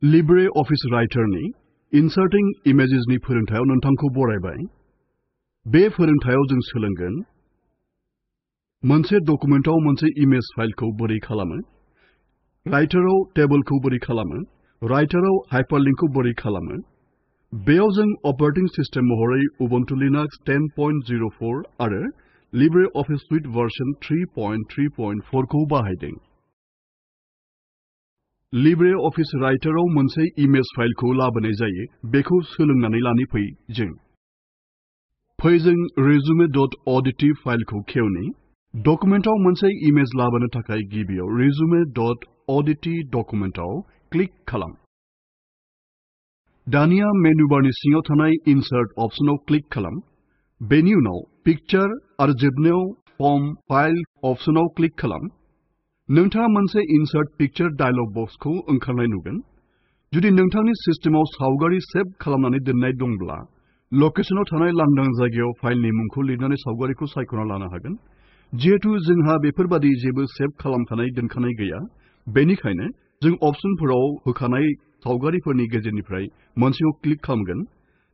LibreOffice राइटारनि Inserting Images नि फोरोंथायाव नोंथांखौ बरायबाय। बे फोरोंथायाव जों सोलोंगोन मोनसे डकुमेन्टआव मोनसे इमेज फाइलखौ बोरै खालामो, राइटाराव टेबलखौ बोरै खालामो, राइटाराव हाइपारलिंकखौ बोरै खालामो। बेयाव जों ऑपरेटिंग सिस्टेम महरै उबुन्टु लिनाक्स 10.04 आरो LibreOffice Suite version 3.3.4 खौ बाहायदों। LibreOffice राइटाराव मोनसे इमेज फाइलखौ लाबोनाय जायो, बेखौ सोलोंनानै लानि फै जों। फै जों resume.odt फाइलखौ खेवनि। डकुमेन्टआव मोनसे इमेज लाबोनो थाखाय गिबियाव resume.odt डकुमेन्टआव क्लिक खालाम। दानिया मेनु बारनि सिङाव थानाय इनसार्ट अपसनाव क्लिक खालाम। बेनि उनाव पिक्चार आरो जोबनायाव फर्म फाइल अपसनाव क्लिक खालाम। नोंथाङा मोनसे इनसार्ट पिक्चार डायलग बक्सखौ ओंखारनाय नुगोन। जुदि नोंथांनि सिस्टेमाव सावगारि सेभ खालामनानै दोननाय दंब्ला लकेशनाव थानाय लांदां जायगायाव फाइलनि मुंखौ लिरनानै सावगारिखौ सायख'ना लानो हागोन। जिहेतु जोंहा बेफोरबादि जेबो सेभ खालामखानाय दोनखानाय गैया, बेनिखायनो जों अपसनफोराव होखानाय सावगारिफोरनि गेजेरनिफ्राय मोनसेयाव क्लिक खालामगोन।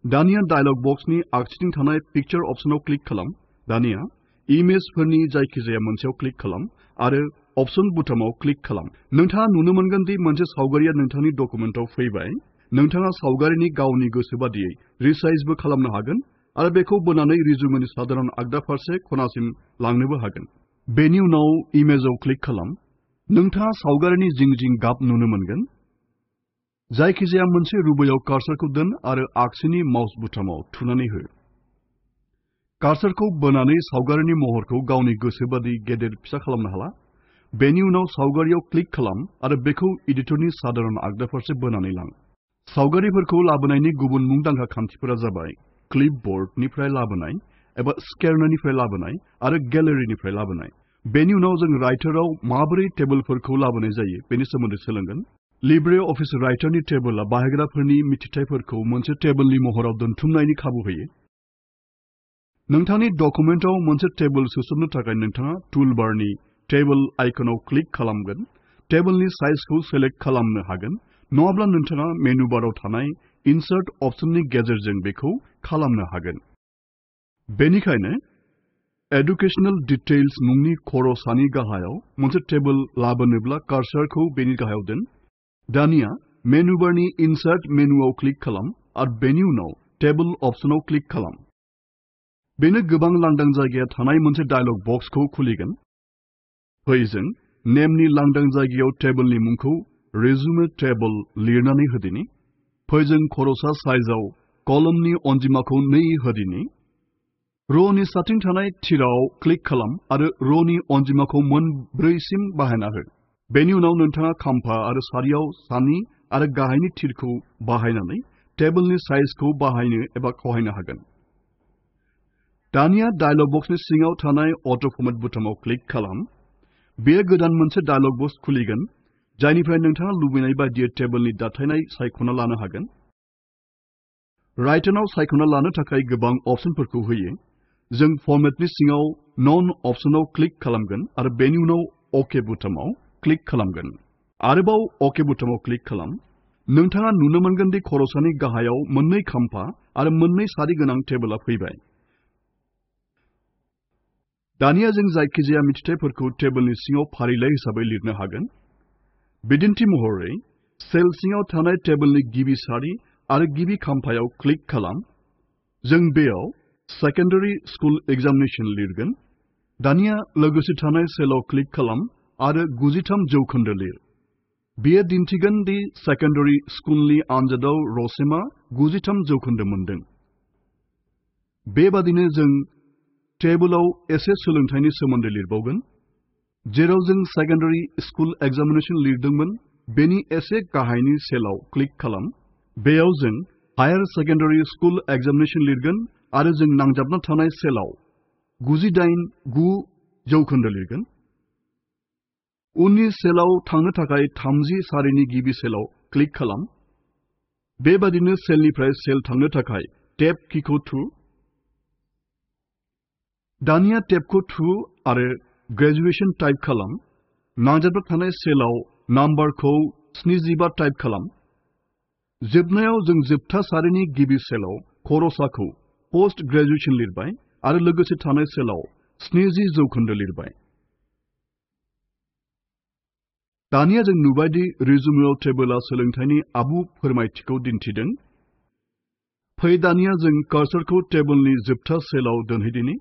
दानिया डायलग बक्सनि आगसिथिं थानाय पिक्चार अपसनाव क्लिक खालाम। दानिया इमेजफोरनि जायखिजाया मोनसेयाव क्लिक खालाम आरो अपसन बुटामाव क्लिक खालाम। नोंथाङा नुनो मोनगोन दि मोनसे सावगारिया नोंथांनि डकुमेन्टआव फैबाय। नोंथाङा सावगारिनि गावनि गोसो बादियै रिसाइजबो खालामनो हागोन आरो बेखौ बोनानै रिजुमेनि साधारन आगदा फारसे खनासिम लांनोबो हागोन। बेनि उनाव इमेजआव क्लिक खालाम। नोंथाङा सावगारिनि जिं जिं गाब नुनो मोनगोन। जायखिजाया मोनसे रुबायाव कार्सारखौ दोन आरो आगसिनि माउस बुटामाव थुनानै हो। कार्सारखौ बोनानै सावगारिनि महरखौ गावनि गोसो बादि गेदेर फिसा खालामनो हाला। बेनि उनाव सावगारियाव क्लिक खालाम आरो बेखौ एडिटरनि साधारन आगदा फारसे बोनानै लां। सावगारिफोरखौ लाबोनायनि गुबुन मुंदांखा खान्थिफोरा जाबाय क्लिपबोर्डनिफ्राय लाबोनाय एबा स्केनारनिफ्राय लाबोनाय आरो गेलारिनिफ्राय लाबोनाय। बेनि उनाव जों राइटाराव माबोरै टेबलफोरखौ लाबोनाय जायो बेनि सोमोन्दै सोलोंगोन। LibreOffice राइटारनि टेबलआ बाहायग्राफोरनि मिथिथायफोरखौ मोनसे टेबलनि महराव दोनथुमनायनि खाबु होयो। नोंथांनि डकुमेन्टआव मोनसे टेबल सोसननो थाखाय नोंथाङा टुलबारनि टेबल आइकनाव क्लिक खालामगोन। टेबलनि साइजखौ सेलेक्ट खालामनो हागोन, नङाब्ला नोंथाङा मेनु बाराव थानाय इनसार्ट अपसननि गेजेरजों बेखौ खालामनो हागोन। बेनिखायनो एडुकेशनल डिटेल्स मुंनि खर'सानि गाहायाव मोनसे टेबल लाबोनोब्ला कार्सारखौ बेनि गाहायाव दोन। दानिया मेनु बारनि इनसार्ट मेनुआव क्लिक खालाम आरो बेनि उनाव टेबल अपसनाव क्लिक खालाम। बेनो गोबां लांदां जायगाया थानाय मोनसे डायलग बक्सखौ खुलिगोन। फै जों नेमनि लांदां जायगायाव टेबलनि मुंखौ रिजुमे टेबल लिरनानै होदिनि। फै जों खर'सा साइजआव कलमनि अनजिमाखौ 2 होदिनि। र'नि साथिं थानाय थिराव क्लिक खालाम आरो र'नि अनजिमाखौ 4 सिम बाहायना हो। बेनि उनाव नोंथाङा खाम्फा आरो सारियाव सानि आरो गाहायनि थिरखौ बाहायनानै टेबलनि साइजखौ बाहायनो एबा खहायनो हागोन। दानिया डायलग बक्सनि सिङाव थानाय अट'फर्मेट बुटामाव क्लिक खालाम। बेयो गोदान मोनसे डायलग बक्स खुलिगोन, जायनिफ्राय नोंथाङा लुबैनाय बायदियै टेबलनि दाथायनाय सायख'ना लानो हागोन। राइटाराव सायख'ना लानो थाखाय गोबां अपसनफोरखौ होयो। जों फर्मेटनि सिङाव नन अपसनाव क्लिक खालामगोन आरो बेनि उनाव अके बुटामाव क्लिक खालामगोन। आरोबाव अके बुटामाव क्लिक खालाम। नोंथाङा नुनो मोनगोन दि खर'सानि गाहायाव 2 खाम्फा आरो 2 सारि गोनां टेबलआ फैबाय। दानिया जों जायखिजाया मिथिथायफोरखौ टेबलनि सिङाव फारिलाइ हिसाबै लिरनो हागोन। बिदिन्थि महरै सेल सिङाव थानाय टेबलनि गिबि सारि आरो गिबि खाम्फायाव क्लिक खालाम। जों बेयाव सेकेन्डारि स्कुल एग्जामिनेशन लिरगोन। दानिया लोगोसे थानाय सेलाव क्लिक खालाम आरो 93 जौखोन्दो लिर। बेयो दिन्थिगोन दि सेकेन्डारि स्कुलनि आनजादाव रसेमा 93 जौखोन्दो मोनदों। बेबादिनो जों टेबलाव एसे सोलोंथायनि सोमोन्दै लिरबावगोन। जेराव जों सेकेन्डारि स्कुल एग्जामिनेशन लिरदोंमोन बेनि एसे गाहायनि सेलाव क्लिक खालाम। बेयाव जों हायार सेकेन्डारि स्कुल एग्जामिनेशन लिरगोन आरो जों नांजाबना थानाय सेलाव 98.9 जौखोन्दो लिरगोन। उननि सेलाव थांनो थाखाय 30 सारिनि गिबि सेलाव क्लिक खालाम। बेबादिनो सेलनिफ्राय सेल थांनो थाखाय टेब किखौ थु। दानिया टेबखौ थु आरो ग्रेजुएशन टाइप खालाम। नांजाबना थानाय सेलाव नाम्बारखौ 75 टाइप खालाम। जोबनायाव जों जोबथा सारिनि गिबि सेलाव खरसाखौ पोस्ट ग्रेजुएशन लिरबाय आरो लोगोसे थानाय सेलाव 70 जौखोन्दो लिरबाय। दानिया जों नुबाय दि रिजुमेआव टेबोला सोलोंथाइनि आबुं फोरमायथिखौ दिन्थिदों। फै दानिया जों कर्सरखौ टेबोलनि जोबथा सेलाव दोनहैदिनि।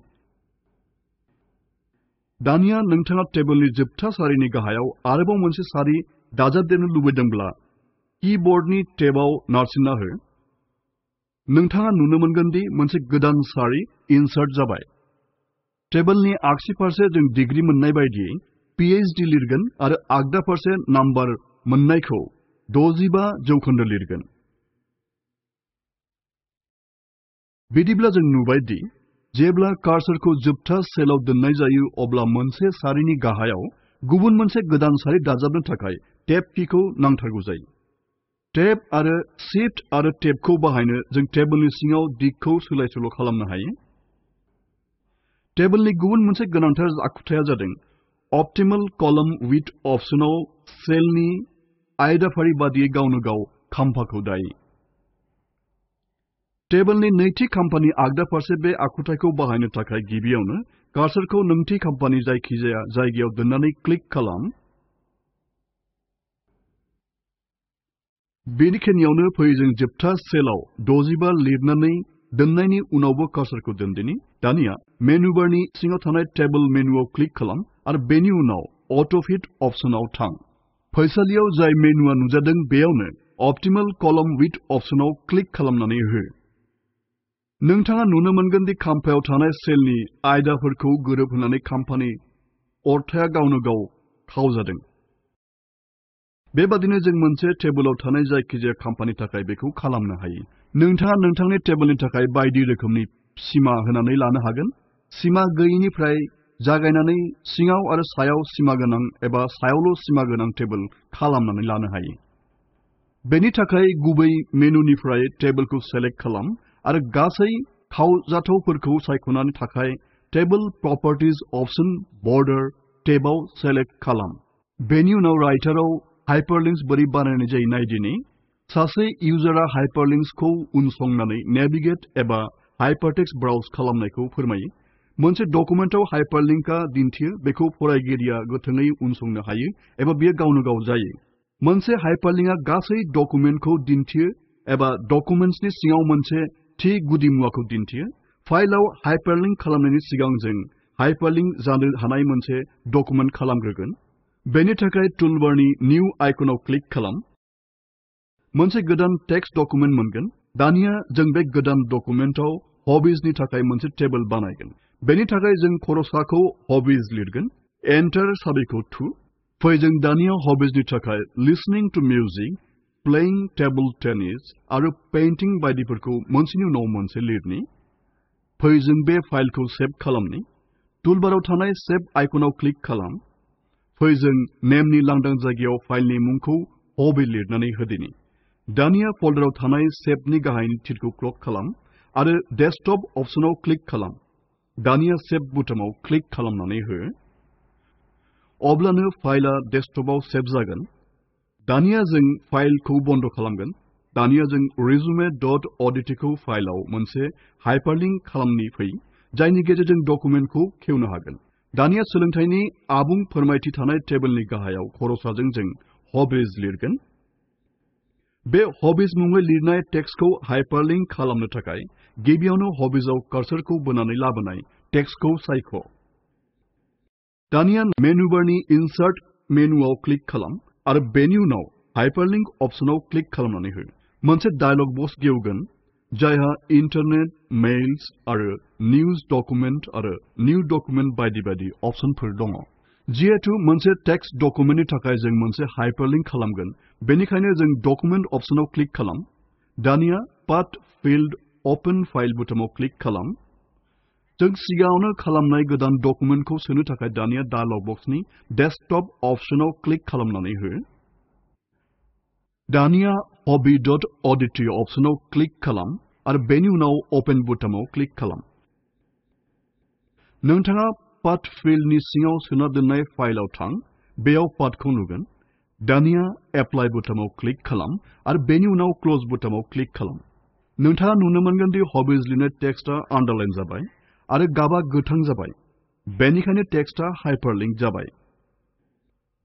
दानिया नोंथाङा टेबोलनि जोबथा सारिनि गाहायाव आरोबाव मोनसे सारि दाजाबदेरनो लुबैदोंब्ला कीबोर्डनि टेबआव नारसिनना हो। नोंथाङा नुनो मोनगोन दि मोनसे गोदान सारि इनसार्ट जाबाय। टेबोलनि आगसि फारसे जों डिग्री मोननाय बायदियै PhD लिरगोन आरो आगदा फारसे नाम्बार मोननायखौ 65 जौखोन्दो लिरगोन। बिदिब्ला जों नुबाय दि जेब्ला कर्सरखौ जोबथा सेलाव दोननाय जायो अब्ला मोनसे सारिनि गाहायाव गुबुन मोनसे गोदान सारि दाजाबनो थाखाय टेब कीखौ नांथारगौ जायो। टेब आरो शिफ्ट आरो टेबखौ बाहायनो जों टेबोलनि सिङाव दिगखौ सोलाय-सोल' खालामनो हायो। टेबोलनि गुबुन मोनसे गोनांथार आखुथाया जादों ऑप्टिमल कॉलम विड्थ ऑप्शनाव सेलनि आयदाफारि बादियै गावनो गाव खाम्फाखौ दायो। टेबोलनि नैथि खाम्फानि आगदा फारसे बे आखुथायखौ बाहायनो थाखाय गिबियावनो कर्सरखौ नैथि खाम्फानि जायखिजाया जायगायाव दोननानै क्लिक खालाम। बेनिखायनो फै जों जोबथा सेलाव 65 लिरनानै दोननायनि उनावबो कर्सरखौ दोनदिनि। दानिया मेनु बारनि सिङाव थानाय टेबल मेनुआव क्लिक खालाम आरो बेनि उनाव ऑटोफिट ऑप्शनाव थां। फैसालियाव जाय मेनुआ नुजादों बेयावनो ऑप्टिमल कॉलम विड्थ ऑप्शनाव क्लिक खालामनानै हो। नोंथाङा नुनो मोनगोन दि खाम्फायाव थानाय सेलनि आयदाफोरखौ गोरोबहोनानै खाम्फानि अरथाया गावनो गाव खावजादों। बेबादिनो जों मोनसे टेबोलाव थानाय जायखिजाया खाम्फानि थाखाय बेखौ खालामनो हायो। नोंथाङा नोंथांनि टेबोलनि थाखाय बायदि रोखोमनि सिमा होनानै लानो हागोन। सिमा गैयैनिफ्राय जागायनानै सिङाव आरो सायाव सिमा गोनां एबा सायावल' सिमा गोनां टेबोल खालामनानै लानो हायो। बेनि थाखाय गुबै मेनुनिफ्राय टेबोलखौ सेलेक्ट खालाम आरो गासै खावजाथावफोरखौ सायख'नानै थाखाय टेबल प्रपर्टीज ऑप्शन बॉर्डर टेबआव सेलेक्ट खालाम। बेनि उनाव राइटाराव हाइपारलिंक्स बोरै बानायनाय जायो नायदिनि। सासे इउजारा हाइपारलिंक्सखौ उनसंनानै नेविगेट एबा हाइपारटेक्स्ट ब्राउज खालामनायखौ फोरमायो। मोनसे डकुमेन्टआव हाइपारलिंकआ दिन्थियो बेखौ फरायगिरिया गोथोंयै उनसंनो हायो एबा बेयो गावनो गाव जायो। मोनसे हाइपारलिंकआ गासै डकुमेन्टखौ दिन्थियो एबा डकुमेन्ट्सनि सिङाव मोनसे थि गुदि मुवाखौ दिन्थियो। फाइलाव हाइपारलिंक खालामनायनि सिगां जों हाइपारलिंक जानो हानाय मोनसे डकुमेन्ट खालामग्रोगोन। बेनि थाखाय टुलबारनि निउ आइकनाव क्लिक खालाम। मोनसे गोदान टेक्स्ट डकुमेन्ट मोनगोन। दानिया जों बे गोदान डकुमेन्टआव हबिजनि थाखाय मोनसे टेबल बानायगोन। बेनि थाखाय जों खरसाखौ हबिज लिरगोन। एन्टार साबिखौ थु। फै जों दानिया हबिजनि थाखाय listening to music, playing table tennis आरो पेइन्टिं बायदिफोरखौ मोनसेनि उनाव मोनसे लिरनि। फै जों बे फाइलखौ सेभ खालामनि। टुलबाराव थानाय सेभ आइकनाव क्लिक खालाम। फै जों नेमनि लांदां जायगायाव फाइलनि मुंखौ हबि लिरनानै होदिनि। दानिया फोल्डराव थानाय सेभनि गाहायनि तीरखौ क्लिक खालाम आरो डेस्कटप ऑप्शनाव क्लिक खालाम। दानिया सेभ बुटामाव क्लिक खालामनानै हो। अब्लानो फाइलआ डेस्कटपआव सेभ जागोन। दानिया जों फाइलखौ बन्द खालामगोन। दानिया जों resume.odt खौ फाइलाव मोनसे हाइपारलिंक खालामनि फै जायनि गेजेरजों डकुमेन्टखौ खेवनो हागोन। दानिया सोलोंथाइनि आबुं फोरमायथि थानाय टेबोलनि गाहायाव खरसाजों जों हबिज लिरगोन। बे हबिज मुङै लिरनाय टेक्स्टखौ हाइपारलिंक खालामनो थाखाय गिबियावनो हबिजआव कर्सरखौ बोनानै लाबोनाय टेक्स्टखौ सायख'। दानिया मेनु बारनि इनसार्ट मेनुआव क्लिक खालाम आरो बेनि उनाव हाइपारलिंक ऑप्शनाव क्लिक खालामनानै हो। मोनसे डायलग बक्स गेवगोन जायहा इन्टारनेट, मेइल्स आरो निउज डकुमेन्ट आरो निउ डकुमेन्ट बायदि बायदि ऑप्शनफोर दङ। जिहेतु मोनसे टेक्स्ट डकुमेन्टनि थाखाय जों मोनसे हाइपारलिंक खालामगोन बेनिखायनो जों डकुमेन्ट ऑप्शनाव क्लिक खालाम। दानिया पाथ फिल्ड ओपन फाइल बुटामाव क्लिक खालाम। जों सिगाङावनो खालामनाय गोदान डकुमेन्टखौ सोनो थाखाय दानिया डायलग बक्सनि डेस्कटप ऑप्शनाव क्लिक खालामनानै हो। दानिया hobby.odt ऑप्शनाव क्लिक खालाम आरो बेनि उनाव ओपन बुटामाव क्लिक खालाम। नोंथाङा पाथ फिल्डनि सिङाव सोना दोननाय फाइलाव थां। बेयाव पाथखौ नुगोन। दानिया एप्लाइ बुटामाव क्लिक खालाम आरो बेनि उनाव क्लोज बुटामाव क्लिक खालाम। नोंथाङा नुनो मोनगोन दि हबिज लिरनाय टेक्सटआ आन्डारलाइन जाबाय आरो गाबा गोथां जाबाय। बेनिखायनो टेक्सटआ हाइपारलिंक जाबाय।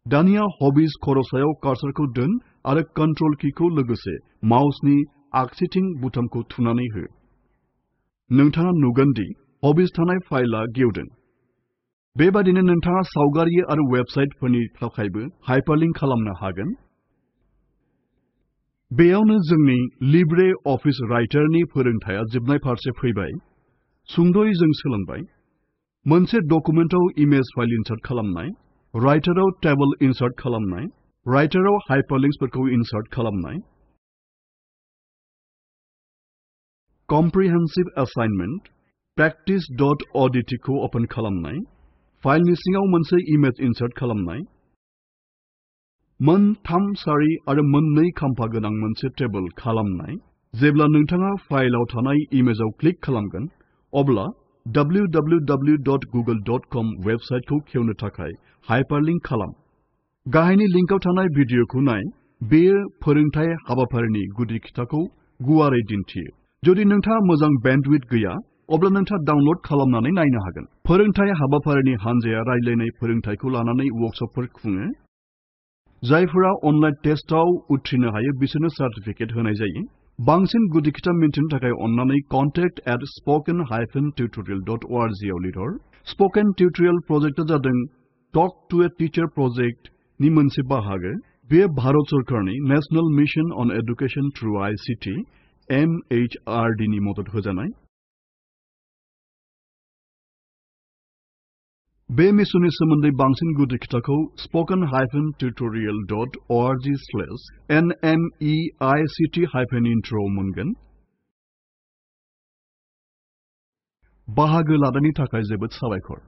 दानिया हबिज खरसायाव कार्सारखौ दोन आरो कन्ट्रोल कीखौ लोगोसे माउसनि आगसिथिं बुटामखौ थुनानै हो। नोंथाङा नुगोन दि हबिज थानाय फाइलआ गेवदों। बेबादिनो नोंथाङा सावगारि आरो वेबसाइटफोरनि थाखायबो हाइपारलिंक खालामनो हागोन। बेयावनो जोंनि लिब्रे अफिस राइटारनि फोरोंथाया जोबनाय फारसे फैबाय। सुंद'यै जों सोलोंबाय मोनसे डकुमेन्टआव इमेज फाइल इनसार्ट खालामनाय, राइटाराव टेबल इनसार्ट खालामनाय, राइटाराव हाइपारलिंक्सफोरखौ इनसार्ट खालामनाय, कम्प्रिहेन्सिभ असाइनमेन्ट, practice.odt खौ ओपन खालामनाय, फाइलनि सिङाव मोनसे इमेज इनसार्ट खालामनाय, मोन 3 सारि आरो मोन 2 खाम्फा गोनां मोनसे टेबल खालामनाय। जेब्ला नोंथाङा फाइलाव थानाय इमेजाव क्लिक खालामगोन अब्ला www.google.com वेबसाइटखौ खेवनो थाखाय हाइपारलिंक खालाम। गाहायनि लिंकआव थानाय भिडिअखौ नाय। बेयो फोरोंथाय हाबाफारिनि गुदि खिथाखौ गुवारै दिन्थियो। जुदि नोंथाङा मोजां बेन्डविड्थ गैया अब्ला नोंथाङा डाउनल'ड खालामनानै नायनो हागोन। फोरोंथाय हाबाफारिनि हानजाया रायज्लायनाय फोरोंथायखौ लानानै वर्कशपफोर खुङो। जायफोरा अनलाइन टेस्टआव उथ्रिनो हायो बिसोरनो सार्टिफिकेट होनाय जायो। बांसिन गुदि खिथा मिन्थिनो थाखाय अन्नानै contact@spokentutorial.org आव लिरहर। स्पोकेन टिउटरियेल प्रोजेक्टआ जादों टक टु ए टीचार प्रोजेक्टनि मोनसे बाहागो। बेयो भारत सरकारनि national mission on education through ICT MHRD नि मदद होजानाय। बे मिशननि सोमोन्दै बांसिन गुदि खिथाखौ spoken-tutorial.org/nmeict-intro मोनगोन। बाहागो लानायनि थाखाय जोबोद साबायखर।